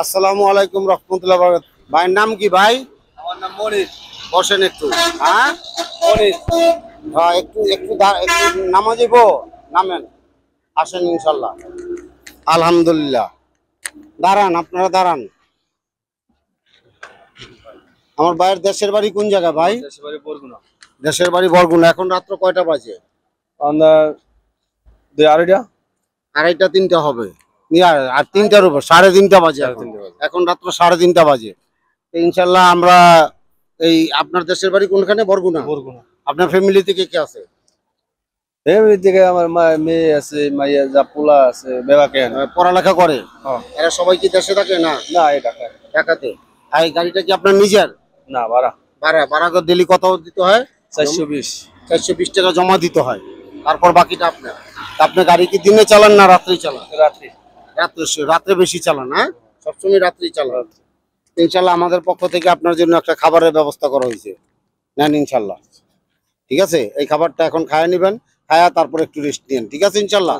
আসসালামু আলাইকুম রহমতুল্লাহ বারাকাতুহু। ভাইয়ের নাম কি ভাই? আমার নাম মনির। বসেন একটু। হ্যাঁ মনির। হ্যাঁ, একটু একটু একটু নামা যাব। নামেন, আসেন ইনশাল্লাহ। আলহামদুলিল্লাহ। দাঁড়ান, আপনারা দাঁড়ান। আমার ভাইয়ের দেশের বাড়ি কোন জায়গা ভাই? দেশের বাড়ি বরগুনা। দেশের বাড়ি বরগুনা। এখন রাত্র কয়টা বাজে? আমরা দুই আড়াইটা। আড়াইটা তিনটা হবে। আর তিনটার উপর 3:30 বাজে এখন। এখন রাত্র 3:30 বাজে। তো ইনশাল্লাহ আমরা এই আপনার দেশের বাড়ি কোনখানে? বরগুনা। বরগুনা। আপনার ফ্যামিলি থেকে কে আছে? ফ্যামিলি থেকে আমার মেয়ে আছে, মাইয়া যা পোলা আছে, বেবাকে পড়ালেখা করে? হ্যাঁ। এরা সবাই কি দেশে থাকে? না, না এই টাকা ঢাকাতে। আর এই গাড়িটা কি আপনার নিজের? না, ভাড়া। ভাড়া? ভাড়া করে ডেলি কত দিতে হয়? 420। 420 টাকা জমা দিতে হয়। তারপর বাকিটা আপনার। তা আপনি গাড়ি কি দিনে চালান না রাত্রে চালান? রাত্রি। রাত্রে বেশি চালান? হ্যাঁ, সবসময় রাত্রেই চালান। ইনশাল্লাহ আমাদের পক্ষ থেকে আপনার জন্য একটা খাবারের ব্যবস্থা করা হয়েছে, নেন ইনশাল্লাহ। ঠিক আছে, এই খাবারটা এখন খায়া নিবেন, খায়া তারপর একটু রেস্ট নিন। ঠিক আছে ইনশাল্লাহ।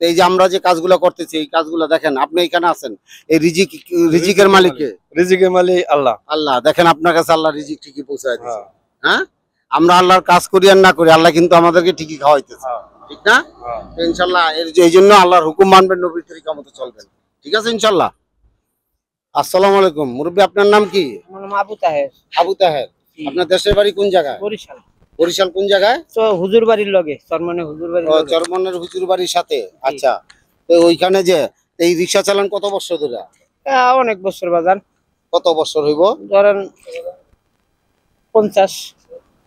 এই যে আমরা যে কাজগুলো করতেছি, এই কাজগুলো দেখেন, আপনি এখানে আছেন, এই রিজিকের মালিককে? রিজিকের মালিক আল্লাহ। আল্লাহ। দেখেন আপনার কাছে আল্লাহ রিজিক ঠিকই পৌঁছায় দিচ্ছে। হ্যাঁ, আমরা আল্লাহর কাজ করি আর না করি, আল্লাহ কিন্তু আমাদেরকে ঠিকই খাওয়াইতেছে। ঠিক না? ইনশাল্লাহ এই জন্য আল্লাহর হুকুম মানবেন, নবীর তরিকা মতো চলবেন। ঠিক আছে ইনশাল্লাহ। আসসালামু আলাইকুম। মুরব্বী, আপনার নাম কি? আমার নাম আবু তাহের। আবু তাহের। আপনার দেশের বাড়ি কোন জায়গায়? বরিশাল। বরিশাল কোন জায়গায়? তো হুজুর বাড়ির লগে, চরমনে হুজুর বাড়ির লগে। চরমনের হুজুর বাড়ির সাথে। আচ্ছা, তো ওইখানে যে এই রিক্সা চালান কত বছর ধরে? অনেক বছর বাজান। কত বছর হইব? ধরেন 50।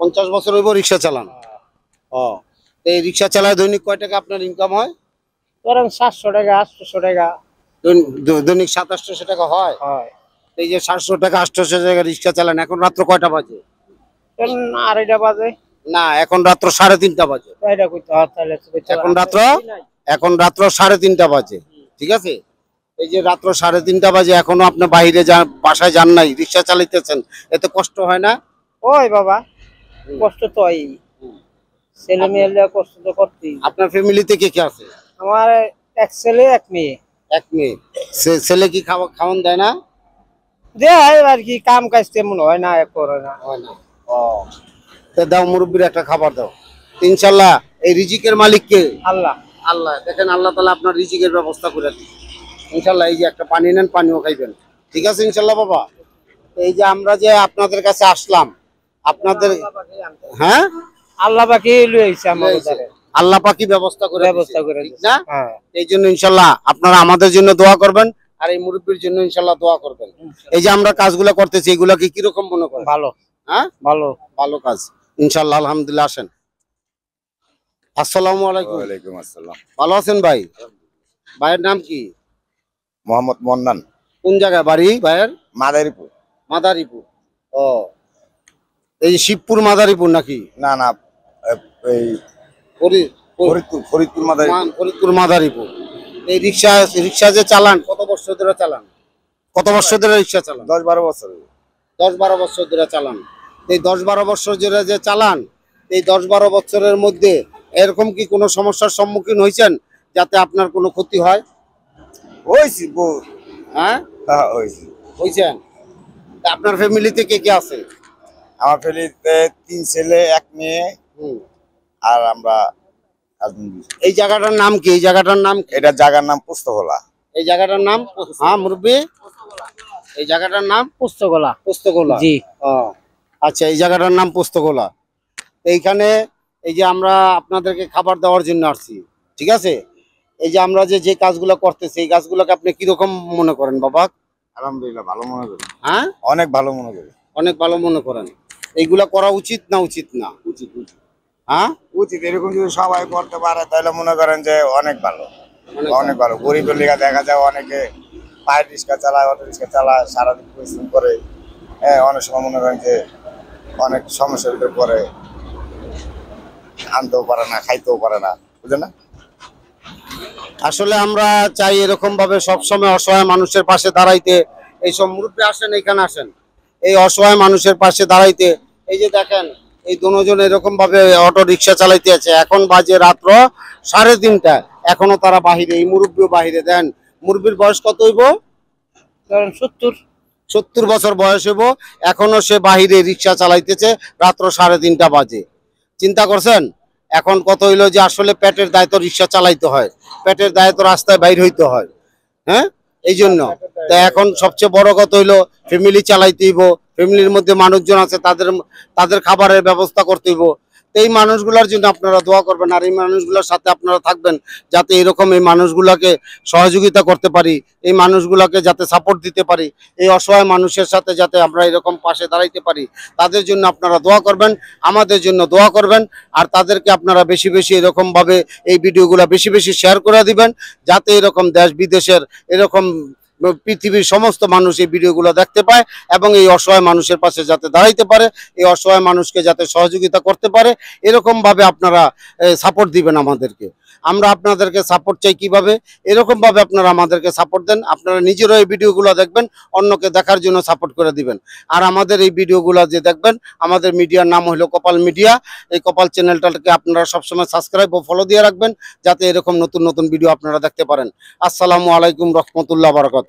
50 বছর হইব রিক্সা চালান। ও, এই রিক্সা চালায় দৈনিক কয় টাকা আপনার ইনকাম হয়? ধরেন 700 টাকা 800 টাকা। দৈনিক 700-800 টাকা হয়। হয়। এই যে 700 টাকা 800 টাকা রিক্সা চালান, এখন রাত্র কয়টা বাজে? ধরেন 2:30 বাজে। না, এখন রাত্র 3:30 বাজে। এটা কইতে হয় তাহলে তো কইতে এখন রাত্র 3:30 বাজে। ঠিক আছে, এই যে রাত্র 3:30 বাজে, এখনো আপনি বাইরে বাসায় যান নাই, রিক্সা চালাইতেছেন, এতে কষ্ট হয় না? ওই বাবা, কষ্ট তো হয়। ছেলে মেয়েরা কষ্ট তো করতেই। আপনার ফ্যামিলিতে কে কে আছে? আমার এক ছেলে এক মেয়ে। এক মেয়ে। ছেলে কি খাওয়ান দেয় না? দেয় আর কি, কাম কাজ তেমন হয় না, করে না। ও, তো দাও, মুরব্বির একটা খাবার দাও ইনশাল্লাহ। এই রিজিকের মালিক কে? আল্লাহ। আল্লাহ। দেখেন আল্লাহ তাআলা আপনার রিজিকের ব্যবস্থা করে দিন ইনশাল্লাহ। এই যে একটা পানি নেন, পানিও খাইবেন। ঠিক আছে ইনশাল্লাহ বাবা। এই যে আমরা যে আপনাদের কাছে আসলাম, আপনাদের হ্যাঁ আল্লাহ পাকি লই আইছে আমাদের। আল্লাহ পাকি ব্যবস্থা করে ঠিক না? হ্যাঁ। এই জন্য ইনশাল্লাহ আপনারা আমাদের জন্য দোয়া করবেন, আর এই মুরব্বির জন্য ইনশাল্লাহ দোয়া করবেন। এই যে আমরা কাজগুলো করতেছি, এগুলোকে কিরকম মনে করেন? ভালো। হ্যাঁ, ভালো ভালো কাজ ইনশাল্লাহ। আলহামদুলিল্লাহ। আসেন। আসসালামু আলাইকুম। ওয়ালাইকুম আসসালাম। ভালো আছেন ভাই? ভাইয়ের নাম কি? মোহাম্মদ মন্নান। কোন জায়গায় বাড়ি ভাইয়ের? মাদারীপুর। মাদারীপুর। ও, এই শিবপুর মাদারীপুর নাকি? না না, এই ফরিদপুর মাদারীপুর। ফরিদপুর মাদারীপুর। এই রিক্সা যে চালান, কত বছর ধরে চালান? কত বছর ধরে রিক্সা চালান? 10-12 বছর। 10-12 বছর ধরে চালান। এই 10-12 বছর ধরে যে চালান, এই 10-12 বছরের মধ্যে এরকম কি কোনো সমস্যার সম্মুখীন হয়েছেন যাতে আপনার কোনো ক্ষতি হয়? হইছি হ্যাঁ, হয়েছেন। আপনার ফ্যামিলিতে কে কে আছে? আমার ফ্যামিলিতে 3 ছেলে 1 মেয়ে, আর আমরা। এই জায়গাটার নাম কি? এই জায়গাটার নাম কি? এটা জায়গার নাম পুস্তকলা। এই জায়গাটার নাম? হ্যাঁ মুরব্বি, এই জায়গাটার নাম পুস্তকলা। পুস্তকলা। জি। আচ্ছা, এই জায়গাটার নাম পুস্তকলা। এইখানে এই যে আমরা আপনাদেরকে খাবার দেওয়ার জন্য আসছি। ঠিক আছে, এই যে আমরা যে কাজগুলো করতেছি, এই কাজগুলোকে আপনি কিরকম মনে করেন বাবা? আলহামদুলিল্লাহ, ভালো মনে করি। হ্যাঁ, অনেক ভালো মনে করি। অনেক ভালো মনে করেন। এইগুলা করা উচিত না উচিত না? উচিত। হ্যাঁ, উচিত। এরকম যদি সবাই করতে পারে তাহলে মনে করেন যে অনেক ভালো। অনেক ভালো। গরিবের লিগা দেখা যায় অনেকে পায়ের রিক্সা চালায়, অটো রিক্সা চালায়, সারাদিন পরিশ্রম করে। হ্যাঁ, অনেক সময় মনে করেন যে অনেক সমস্যার ভিতরে পড়ে, আনতেও পারে না, খাইতেও পারে না, বুঝলেন না? আসলে আমরা চাই এরকম ভাবে সবসময় অসহায় মানুষের পাশে দাঁড়াইতে। এইসব মুরব্বী আসেন, এখানে আসেন, এই অসহায় মানুষের পাশে দাঁড়াইতে। এই যে দেখেন, এই দুজন এরকম ভাবে অটো রিক্সা চালাইতে আছে। এখন বাজে রাত্র 3:30, এখনো তারা বাহিরে, এই মুরব্বীও বাহিরে। দেন মুরব্বীর বয়স কত হইব? ধরেন 70। 70 বছর বয়স হইব, এখনো সে বাহিরে রিক্সা চালাইতেছে, রাত্র 3:30 বাজে। চিন্তা করছেন এখন কত হইলো যে আসলে পেটের দায় তো রিক্সা চালাইতে হয়, পেটের দায় তো রাস্তায় বাইর হইতে হয়। হ্যাঁ, এই জন্য তা এখন সবচেয়ে বড় কথা হইলো ফ্যামিলি চালাইতে হইব, ফ্যামিলির মধ্যে মানুষজন আছে, তাদের তাদের খাবারের ব্যবস্থা করতে হইব। তো এই মানুষগুলোর জন্য আপনারা দোয়া করবেন, আর এই মানুষগুলোর সাথে আপনারা থাকবেন, যাতে এরকম এই মানুষগুলোকে সহযোগিতা করতে পারি, এই মানুষগুলোকে যাতে সাপোর্ট দিতে পারি, এই অসহায় মানুষের সাথে যাতে আমরা এরকম পাশে দাঁড়াইতে পারি, তাদের জন্য আপনারা দোয়া করবেন, আমাদের জন্য দোয়া করবেন। আর তাদেরকে আপনারা বেশি বেশি এরকমভাবে এই ভিডিওগুলো বেশি বেশি শেয়ার করে দিবেন, যাতে এরকম দেশ বিদেশের এরকম পৃথিবীর সমস্ত মানুষ এই ভিডিওগুলো দেখতে পায় এবং এই অসহায় মানুষের পাশে যাতে দাঁড়াইতে পারে, এই অসহায় মানুষকে যাতে সহযোগিতা করতে পারে, এরকম ভাবে আপনারা সাপোর্ট দিবেন আমাদেরকে। আমরা আপনাদেরকে সাপোর্ট চাই কিভাবে, এরকম ভাবে আপনারা আমাদেরকে সাপোর্ট দেন। আপনারা নিজেরও এই ভিডিওগুলো দেখবেন, অন্যকে দেখার জন্য সাপোর্ট করে দিবেন। আর আমাদের এই ভিডিওগুলো যে দেখবেন, আমাদের মিডিয়ার নাম হলো কপাল মিডিয়া। এই কপাল চ্যানেলটাকে আপনারা সবসময় সাবস্ক্রাইব ও ফলো দিয়ে রাখবেন, যাতে এরকম নতুন নতুন ভিডিও আপনারা দেখতে পারেন। আসসালামু আলাইকুম রহমতুল্লাহ বারাকাতুহু।